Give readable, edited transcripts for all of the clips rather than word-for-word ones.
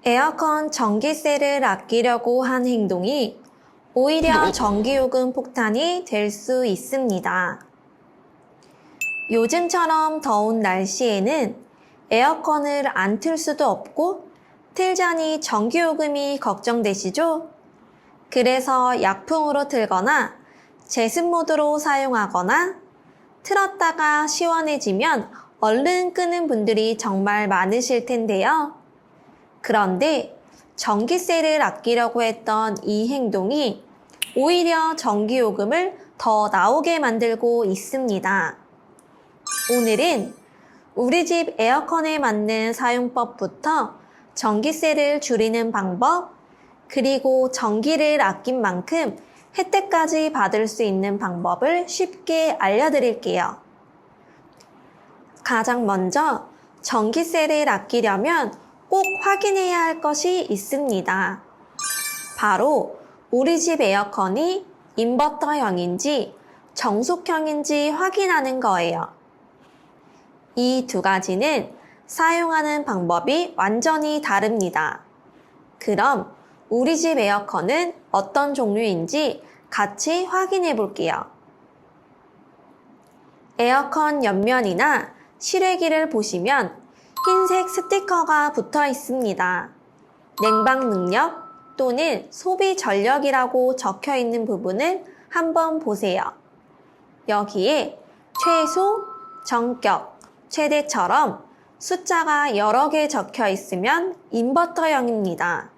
에어컨 전기세를 아끼려고 한 행동이 오히려 전기요금 폭탄이 될 수 있습니다. 요즘처럼 더운 날씨에는 에어컨을 안 틀 수도 없고 틀자니 전기요금이 걱정되시죠? 그래서 약풍으로 틀거나 제습 모드로 사용하거나 틀었다가 시원해지면 얼른 끄는 분들이 정말 많으실 텐데요. 그런데 전기세를 아끼려고 했던 이 행동이 오히려 전기요금을 더 나오게 만들고 있습니다. 오늘은 우리 집 에어컨에 맞는 사용법부터 전기세를 줄이는 방법, 그리고 전기를 아낀 만큼 혜택까지 받을 수 있는 방법을 쉽게 알려드릴게요. 가장 먼저 전기세를 아끼려면 꼭 확인해야 할 것이 있습니다. 바로 우리 집 에어컨이 인버터형인지 정속형인지 확인하는 거예요. 이 두 가지는 사용하는 방법이 완전히 다릅니다. 그럼 우리 집 에어컨은 어떤 종류인지 같이 확인해 볼게요. 에어컨 옆면이나 실외기를 보시면 흰색 스티커가 붙어 있습니다. 냉방 능력 또는 소비 전력이라고 적혀 있는 부분을 한번 보세요. 여기에 최소, 정격, 최대처럼 숫자가 여러 개 적혀 있으면 인버터형입니다.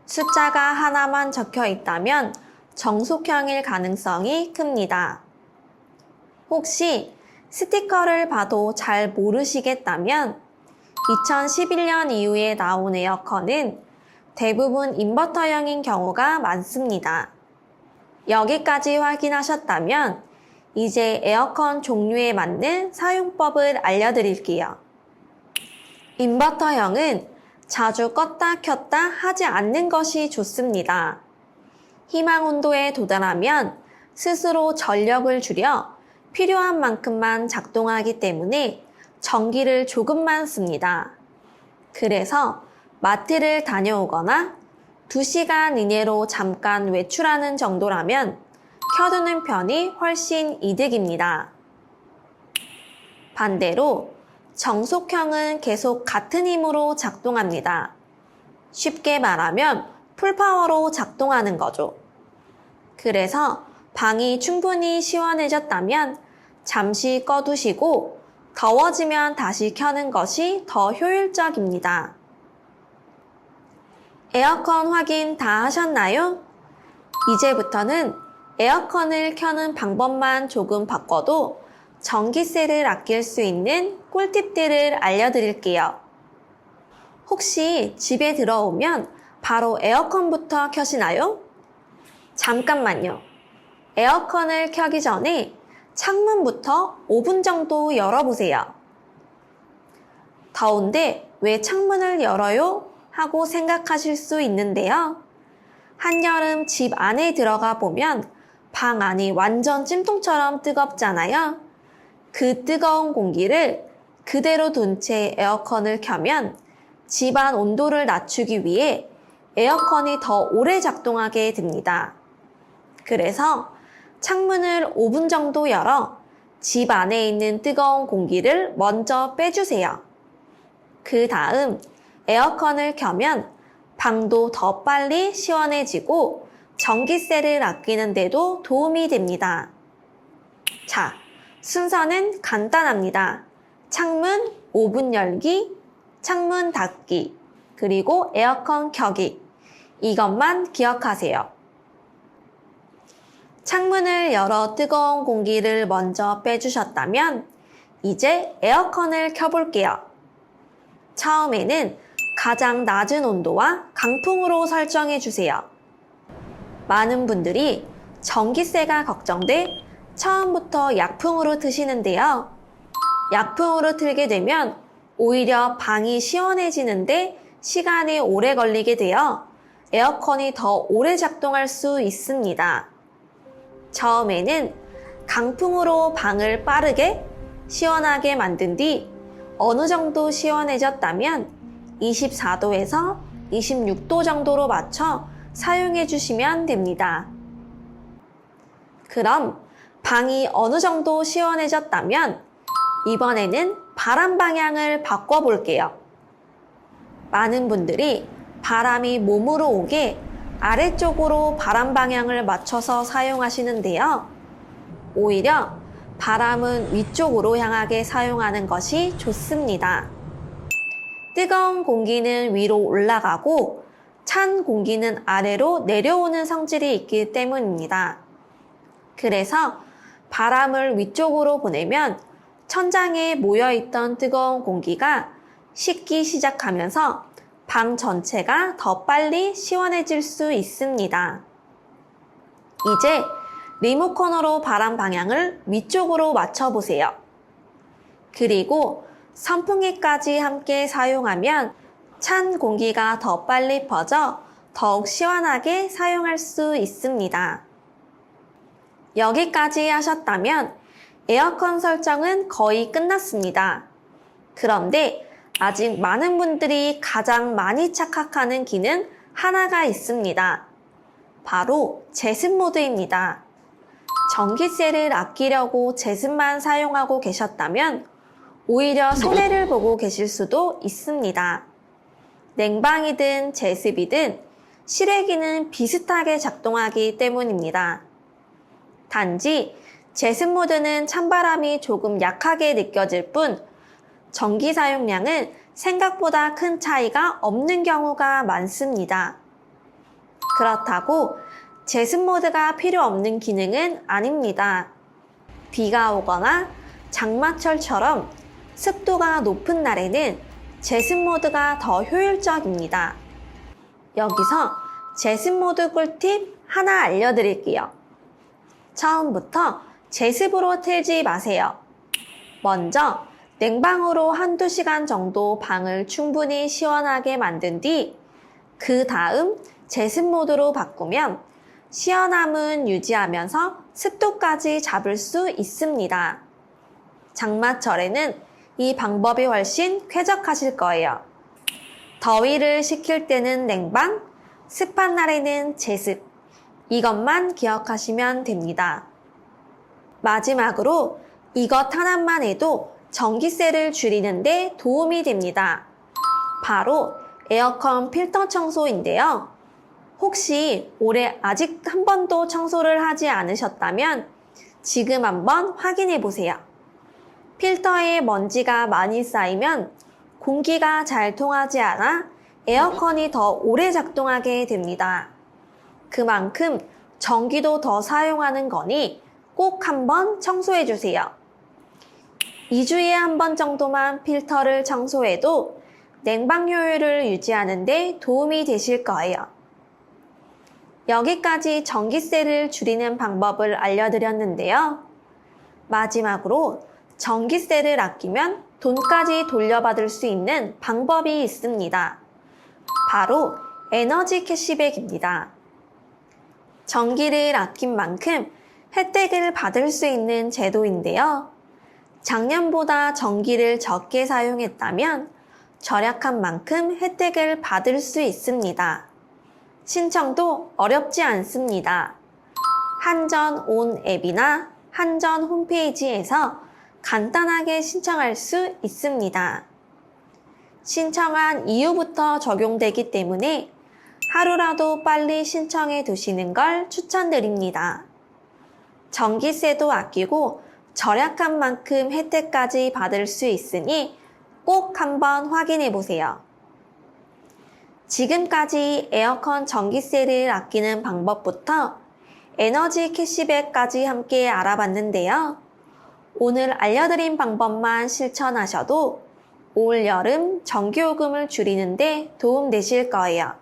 숫자가 하나만 적혀 있다면 정속형일 가능성이 큽니다. 혹시 스티커를 봐도 잘 모르시겠다면 2011년 이후에 나온 에어컨은 대부분 인버터형인 경우가 많습니다. 여기까지 확인하셨다면 이제 에어컨 종류에 맞는 사용법을 알려드릴게요. 인버터형은 자주 껐다 켰다 하지 않는 것이 좋습니다. 희망 온도에 도달하면 스스로 전력을 줄여 필요한 만큼만 작동하기 때문에 전기를 조금만 씁니다. 그래서 마트를 다녀오거나 2시간 이내로 잠깐 외출하는 정도라면 켜두는 편이 훨씬 이득입니다. 반대로 정속형은 계속 같은 힘으로 작동합니다. 쉽게 말하면 풀파워로 작동하는 거죠. 그래서 방이 충분히 시원해졌다면 잠시 꺼두시고 더워지면 다시 켜는 것이 더 효율적입니다. 에어컨 확인 다 하셨나요? 이제부터는 에어컨을 켜는 방법만 조금 바꿔도 전기세를 아낄 수 있는 꿀팁들을 알려드릴게요. 혹시 집에 들어오면 바로 에어컨부터 켜시나요? 잠깐만요. 에어컨을 켜기 전에 창문부터 5분 정도 열어보세요. 더운데 왜 창문을 열어요? 하고 생각하실 수 있는데요. 한여름 집 안에 들어가 보면 방 안이 완전 찜통처럼 뜨겁잖아요. 그 뜨거운 공기를 그대로 둔 채 에어컨을 켜면 집안 온도를 낮추기 위해 에어컨이 더 오래 작동하게 됩니다. 그래서 창문을 5분 정도 열어 집 안에 있는 뜨거운 공기를 먼저 빼주세요. 그 다음 에어컨을 켜면 방도 더 빨리 시원해지고 전기세를 아끼는 데도 도움이 됩니다. 자, 순서는 간단합니다. 창문 5분 열기, 창문 닫기, 그리고 에어컨 켜기. 이것만 기억하세요. 창문을 열어 뜨거운 공기를 먼저 빼주셨다면 이제 에어컨을 켜볼게요. 처음에는 가장 낮은 온도와 강풍으로 설정해주세요. 많은 분들이 전기세가 걱정돼 처음부터 약풍으로 트시는데요. 약풍으로 틀게 되면 오히려 방이 시원해지는데 시간이 오래 걸리게 되어 에어컨이 더 오래 작동할 수 있습니다. 처음에는 강풍으로 방을 빠르게 시원하게 만든 뒤 어느 정도 시원해졌다면 24도에서 26도 정도로 맞춰 사용해 주시면 됩니다. 그럼 방이 어느 정도 시원해졌다면 이번에는 바람 방향을 바꿔볼게요. 많은 분들이 바람이 몸으로 오게 아래쪽으로 바람 방향을 맞춰서 사용하시는데요. 오히려 바람은 위쪽으로 향하게 사용하는 것이 좋습니다. 뜨거운 공기는 위로 올라가고 찬 공기는 아래로 내려오는 성질이 있기 때문입니다. 그래서 바람을 위쪽으로 보내면 천장에 모여있던 뜨거운 공기가 식기 시작하면서 방 전체가 더 빨리 시원해질 수 있습니다. 이제 리모컨으로 바람 방향을 위쪽으로 맞춰보세요. 그리고 선풍기까지 함께 사용하면 찬 공기가 더 빨리 퍼져 더욱 시원하게 사용할 수 있습니다. 여기까지 하셨다면 에어컨 설정은 거의 끝났습니다. 그런데 아직 많은 분들이 가장 많이 착각하는 기능 하나가 있습니다. 바로 제습 모드입니다. 전기세를 아끼려고 제습만 사용하고 계셨다면 오히려 손해를 보고 계실 수도 있습니다. 냉방이든 제습이든 실외기는 비슷하게 작동하기 때문입니다. 단지 제습 모드는 찬바람이 조금 약하게 느껴질 뿐 전기 사용량은 생각보다 큰 차이가 없는 경우가 많습니다. 그렇다고 제습 모드가 필요 없는 기능은 아닙니다. 비가 오거나 장마철처럼 습도가 높은 날에는 제습 모드가 더 효율적입니다. 여기서 제습 모드 꿀팁 하나 알려드릴게요. 처음부터 제습으로 틀지 마세요. 먼저 냉방으로 한두 시간 정도 방을 충분히 시원하게 만든 뒤 그 다음 제습 모드로 바꾸면 시원함은 유지하면서 습도까지 잡을 수 있습니다. 장마철에는 이 방법이 훨씬 쾌적하실 거예요. 더위를 식힐 때는 냉방, 습한 날에는 제습. 이것만 기억하시면 됩니다. 마지막으로 이것 하나만 해도 전기세를 줄이는 데 도움이 됩니다. 바로 에어컨 필터 청소인데요. 혹시 올해 아직 한 번도 청소를 하지 않으셨다면 지금 한번 확인해 보세요. 필터에 먼지가 많이 쌓이면 공기가 잘 통하지 않아 에어컨이 더 오래 작동하게 됩니다. 그만큼 전기도 더 사용하는 거니 꼭 한번 청소해 주세요. 2주에 한 번 정도만 필터를 청소해도 냉방 효율을 유지하는 데 도움이 되실 거예요. 여기까지 전기세를 줄이는 방법을 알려드렸는데요. 마지막으로 전기세를 아끼면 돈까지 돌려받을 수 있는 방법이 있습니다. 바로 에너지 캐시백입니다. 전기를 아낀 만큼 혜택을 받을 수 있는 제도인데요. 작년보다 전기를 적게 사용했다면 절약한 만큼 혜택을 받을 수 있습니다. 신청도 어렵지 않습니다. 한전온 앱이나 한전 홈페이지에서 간단하게 신청할 수 있습니다. 신청한 이후부터 적용되기 때문에 하루라도 빨리 신청해 두시는 걸 추천드립니다. 전기세도 아끼고 절약한 만큼 혜택까지 받을 수 있으니 꼭 한번 확인해 보세요. 지금까지 에어컨 전기세를 아끼는 방법부터 에너지 캐시백까지 함께 알아봤는데요. 오늘 알려드린 방법만 실천하셔도 올 여름 전기요금을 줄이는데 도움되실 거예요.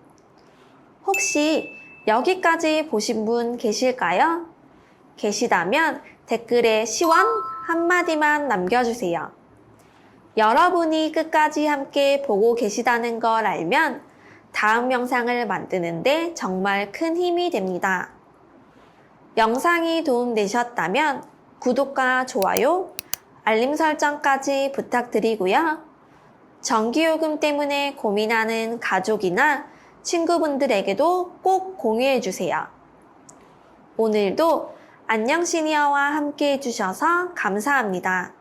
혹시 여기까지 보신 분 계실까요? 계시다면 댓글에 시원 한마디만 남겨주세요. 여러분이 끝까지 함께 보고 계시다는 걸 알면 다음 영상을 만드는데 정말 큰 힘이 됩니다. 영상이 도움되셨다면 구독과 좋아요, 알림 설정까지 부탁드리고요. 전기요금 때문에 고민하는 가족이나 친구분들에게도 꼭 공유해 주세요. 오늘도 안녕 시니어와 함께 해주셔서 감사합니다.